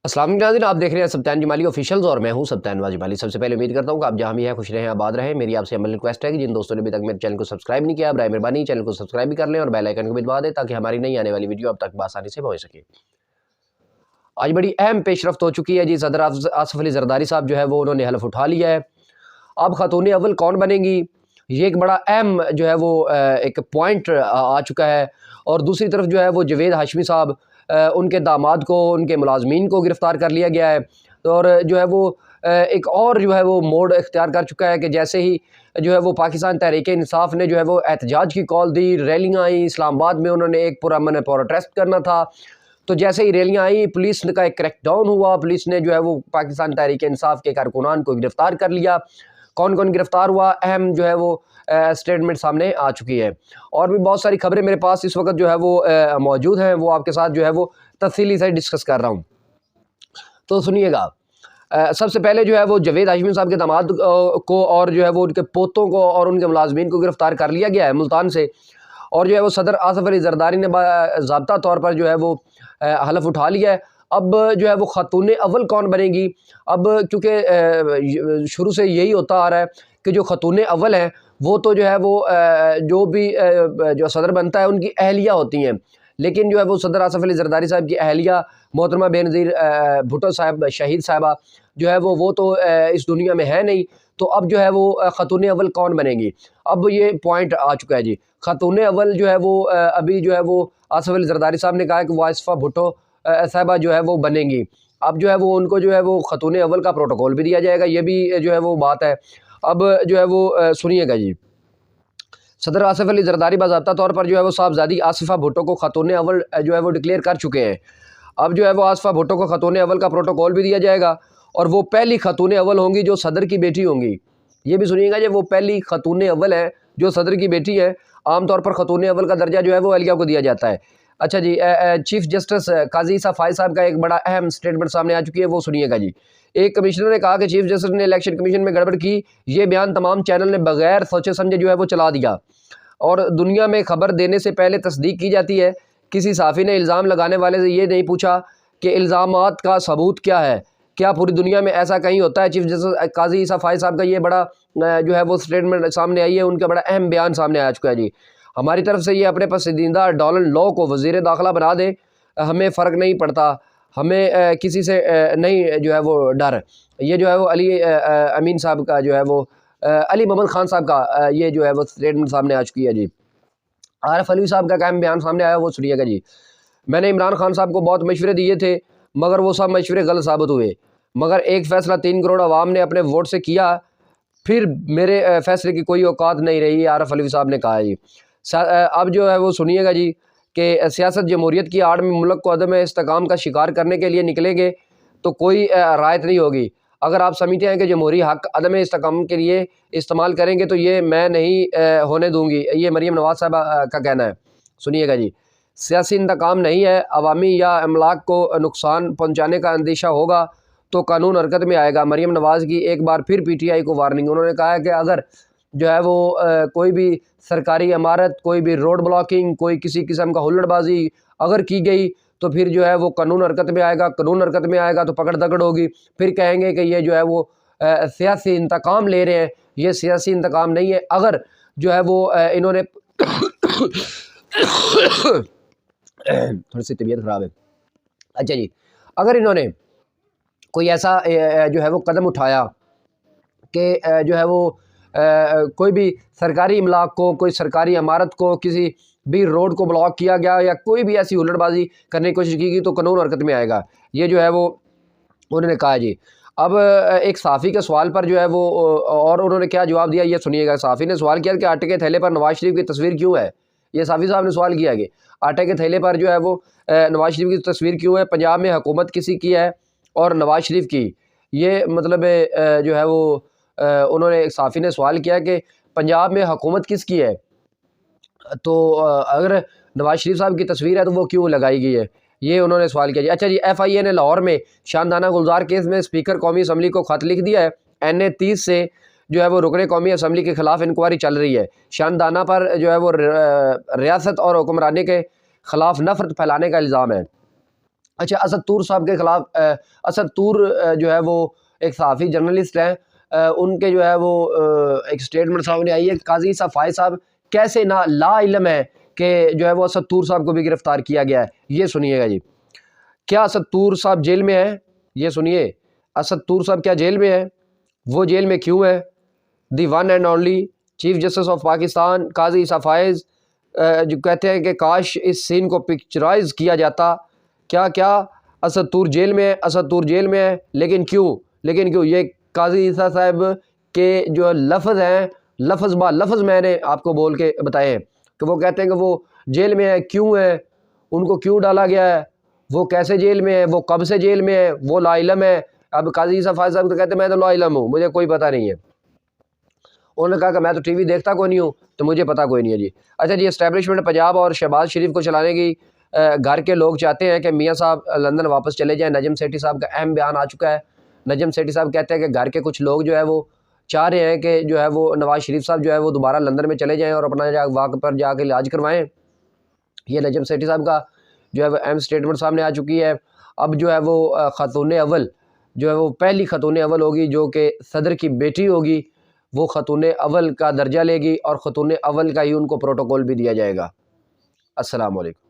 السلام علیکم ناظرین، آپ دیکھ رہے ہیں سبطین جمالی آفیشیلز اور میں ہوں سبطین جمالی۔ سب سے پہلے امید کرتا ہوں کہ آپ جہاں بھی ہیں خوش رہیں آباد رہیں۔ میری آپ سے عمل ریکویسٹ ہے کہ جن دوستوں نے ابھی تک میرے چینل کو سبسکرائب نہیں کیا، برائے مہربانی چینل کو سبسکرائب بھی کر لیں اور بیل آئیکن کو بھی دبا دیں تاکہ ہماری نئی آنے والی ویڈیو اب تک بآسانی سے پہنچ سکے۔ آج بڑی اہم پیش رفت ہو چکی ہے جی، صدر آصف علی زرداری صاحب جو ہے وہ انہوں نے حلف اٹھا لیا ہے۔ اب خاتون اول کون بنے گی، یہ ایک بڑا اہم جو ہے وہ ایک پوائنٹ آ چکا ہے۔ اور دوسری طرف جو ہے وہ جاوید ہاشمی صاحب، ان کے داماد کو، ان کے ملازمین کو گرفتار کر لیا گیا ہے۔ اور جو ہے وہ ایک اور جو ہے وہ موڈ اختیار کر چکا ہے کہ جیسے ہی جو ہے وہ پاکستان تحریک انصاف نے جو ہے وہ احتجاج کی کال دی، ریلیاں آئیں اسلام آباد میں، انہوں نے ایک پرامن پروٹیسٹ کرنا تھا، تو جیسے ہی ریلیاں آئیں پولیس کا ایک کریک ڈاؤن ہوا، پولیس نے جو ہے وہ پاکستان تحریک انصاف کے کارکنان کو گرفتار کر لیا۔ کون کون گرفتار ہوا، اہم جو ہے وہ اسٹیٹمنٹ سامنے آ چکی ہے۔ اور بھی بہت ساری خبریں میرے پاس اس وقت جو ہے وہ موجود ہیں، وہ آپ کے ساتھ جو ہے وہ تفصیلی سے ڈسکس کر رہا ہوں، تو سنیے گا۔ سب سے پہلے جو ہے وہ جاوید ہاشمی صاحب کے داماد کو اور جو ہے وہ ان کے پوتوں کو اور ان کے ملازمین کو گرفتار کر لیا گیا ہے ملتان سے۔ اور جو ہے وہ صدر آصف علی زرداری نے باضابطہ طور پر جو ہے وہ حلف اٹھا لیا ہے۔ اب جو ہے وہ خاتون اول کون بنے گی، اب کیونکہ شروع سے یہی ہوتا آ رہا ہے کہ جو خاتون اول ہیں وہ تو جو ہے وہ جو بھی جو صدر بنتا ہے ان کی اہلیہ ہوتی ہیں، لیکن جو ہے وہ صدر آصف علی زرداری صاحب کی اہلیہ محترمہ بے نظیر بھٹو صاحب، شہید صاحبہ جو ہے وہ تو اس دنیا میں ہے نہیں، تو اب جو ہے وہ خاتون اول کون بنے گی، اب یہ پوائنٹ آ چکا ہے جی۔ خاتون اول جو ہے وہ ابھی جو ہے وہ آصف علی زرداری صاحب نے کہا ہے کہ وہ آصفہ بھٹو صاحبہ جو ہے وہ بنیں گی۔ اب جو ہے وہ ان کو جو ہے وہ خاتون اول کا پروٹوکول بھی دیا جائے گا، یہ بھی جو ہے وہ بات ہے۔ اب جو ہے وہ سنیے گا جی، صدر آصف علی زرداری باضابطہ طور پر جو ہے وہ صاحبزادی آصفہ بھٹو کو خاتون اول جو ہے وہ ڈکلیئر کر چکے ہیں۔ اب جو ہے وہ آصفہ بھٹو کو خاتون اول کا پروٹوکول بھی دیا جائے گا، اور وہ پہلی خاتون اول ہوں گی جو صدر کی بیٹی ہوں گی۔ یہ بھی سنیے گا جی، وہ پہلی خاتون اول ہے جو صدر کی بیٹی ہے۔ عام طور پر خاتون اول کا درجہ جو ہے وہ اہلیہ کو دیا جاتا ہے۔ اچھا جی، چیف جسٹس قاضی عیسیٰ فائز صاحب کا ایک بڑا اہم سٹیٹمنٹ سامنے آ چکی ہے، وہ سنیے گا جی۔ ایک کمشنر نے کہا کہ چیف جسٹس نے الیکشن کمیشن میں گڑبڑ کی، یہ بیان تمام چینل نے بغیر سوچے سمجھے جو ہے وہ چلا دیا، اور دنیا میں خبر دینے سے پہلے تصدیق کی جاتی ہے۔ کسی صحافی نے الزام لگانے والے سے یہ نہیں پوچھا کہ الزامات کا ثبوت کیا ہے، کیا پوری دنیا میں ایسا کہیں ہوتا ہے؟ چیف جسٹس قاضی عیسیٰ فائز صاحب کا یہ بڑا جو ہے وہ سٹیٹمنٹ سامنے آئی ہے، ان کا بڑا اہم بیان سامنے آ چکا ہے جی۔ ہماری طرف سے یہ اپنے پسندیدہ ڈونلڈ لو کو وزیر داخلہ بنا دیں، ہمیں فرق نہیں پڑتا، ہمیں کسی سے نہیں جو ہے وہ ڈر۔ یہ جو ہے وہ علی امین صاحب کا جو ہے وہ علی محمد خان صاحب کا یہ جو ہے وہ سٹیٹمنٹ سامنے آ چکی ہے جی۔ عارف علوی صاحب کا اہم بیان سامنے آیا، وہ سنیے گا جی۔ میں نے عمران خان صاحب کو بہت مشورے دیے تھے مگر وہ سب مشورے غلط ثابت ہوئے، مگر ایک فیصلہ 3 کروڑ عوام نے اپنے ووٹ سے کیا، پھر میرے فیصلے کی کوئی اوقات نہیں رہی، عارف علوی صاحب نے کہا جی۔ اب جو ہے وہ سنیے گا جی کہ سیاست جمہوریت کی آڑ میں ملک کو عدم استحکام کا شکار کرنے کے لیے نکلیں گے تو کوئی رعایت نہیں ہوگی۔ اگر آپ سمجھتے ہیں کہ جمہوری حق عدم استحکام کے لیے استعمال کریں گے تو یہ میں نہیں ہونے دوں گی، یہ مریم نواز صاحبہ کا کہنا ہے۔ سنیے گا جی، سیاسی انتقام نہیں ہے، عوامی یا املاک کو نقصان پہنچانے کا اندیشہ ہوگا تو قانون حرکت میں آئے گا۔ مریم نواز کی ایک بار پھر پی ٹی آئی کو وارننگ، انہوں نے کہا ہے کہ اگر جو ہے وہ کوئی بھی سرکاری عمارت، کوئی بھی روڈ بلاکنگ، کوئی کسی قسم کا ہلڑ بازی اگر کی گئی تو پھر جو ہے وہ قانون حرکت میں آئے گا، قانون حرکت میں آئے گا تو پکڑ دکڑ ہوگی، پھر کہیں گے کہ یہ جو ہے وہ سیاسی انتقام لے رہے ہیں، یہ سیاسی انتقام نہیں ہے۔ اگر جو ہے وہ انہوں نے تھوڑی سی طبیعت خراب ہے، اچھا جی، اگر انہوں نے کوئی ایسا جو ہے وہ قدم اٹھایا کہ جو ہے وہ کوئی بھی سرکاری املاک کو، کوئی سرکاری عمارت کو، کسی بھی روڈ کو بلاک کیا گیا یا کوئی بھی ایسی ہلڑ بازی کرنے کی کوشش کی گئی تو قانون حرکت میں آئے گا، یہ جو ہے وہ انہوں نے کہا جی۔ اب ایک صحافی کے سوال پر جو ہے وہ اور انہوں نے کیا جواب دیا، یہ سنیے گا۔ صحافی نے سوال کیا کہ آٹے کے تھیلے پر نواز شریف کی تصویر کیوں ہے؟ یہ صحافی صاحب نے سوال کیا کہ آٹے کے تھیلے پر جو ہے وہ نواز شریف کی تصویر کیوں ہے؟ پنجاب میں حکومت کسی کی ہے اور نواز شریف کی، یہ مطلب جو ہے وہ انہوں نے ایک صحافی نے سوال کیا کہ پنجاب میں حکومت کس کی ہے، تو اگر نواز شریف صاحب کی تصویر ہے تو وہ کیوں لگائی گئی ہے، یہ انہوں نے سوال کیا جی۔ اچھا جی، ایف آئی اے نے لاہور میں شاندانہ گلزار کیس میں اسپیکر قومی اسمبلی کو خط لکھ دیا ہے۔ این اے 30 سے جو ہے وہ رکن قومی اسمبلی کے خلاف انکوائری چل رہی ہے۔ شاندانہ پر جو ہے وہ ریاست اور حکمرانی کے خلاف نفرت پھیلانے کا الزام ہے۔ اچھا، اسد طور صاحب کے خلاف اسد طور جو ہے وہ ایک صحافی جرنلسٹ ہیں، ان کے جو ہے وہ ایک سٹیٹمنٹ سامنے آئی ہے، قاضی صاحب فائز صاحب کیسے لا علم ہے کہ جو ہے وہ اسد طور صاحب کو بھی گرفتار کیا گیا ہے۔ یہ سنیے گا جی، کیا اسد طور صاحب جیل میں ہے؟ یہ سنیے، اسد طور صاحب کیا جیل میں ہے؟ وہ جیل میں کیوں ہے؟ The one and only chief justice of Pakistan قاضی صاحب فائز جو کہتے ہیں کہ کاش اس سین کو پکچرائز کیا جاتا، کیا اسد طور جیل میں ہے، اسد طور جیل میں ہے، لیکن کیوں یہ قاضی عیسیٰ صاحب کے جو لفظ ہیں، لفظ با لفظ میں نے آپ کو بول کے بتائے ہیں کہ وہ کہتے ہیں کہ وہ جیل میں ہے، کیوں ہے، ان کو کیوں ڈالا گیا ہے، وہ کیسے جیل میں ہے، وہ کب سے جیل میں ہے، وہ لا علم ہے۔ اب قاضی عیسیٰ فائز صاحب تو کہتے ہیں میں تو لا علم ہوں، مجھے کوئی پتہ نہیں ہے۔ انہوں نے کہا کہ میں تو ٹی وی دیکھتا کوئی نہیں ہوں تو مجھے پتہ کوئی نہیں ہے جی۔ اچھا جی، اسٹیبلشمنٹ پنجاب اور شہباز شریف کو چلانے کی گھر کے لوگ چاہتے ہیں کہ میاں صاحب لندن واپس چلے جائیں۔ نجم سیٹھی صاحب کا اہم بیان آ چکا ہے۔ نجم سیٹھی صاحب کہتے ہیں کہ گھر کے کچھ لوگ جو ہے وہ چاہ رہے ہیں کہ جو ہے وہ نواز شریف صاحب جو ہے وہ دوبارہ لندن میں چلے جائیں اور اپنا وہاں پر جا کے علاج کروائیں۔ یہ نجم سیٹھی صاحب کا جو ہے وہ اہم سٹیٹمنٹ سامنے آ چکی ہے۔ اب جو ہے وہ خاتون اول جو ہے وہ پہلی خاتون اول ہوگی جو کہ صدر کی بیٹی ہوگی، وہ خاتون اول کا درجہ لے گی اور خاتون اول کا ہی ان کو پروٹوکول بھی دیا جائے گا۔ السلام علیکم۔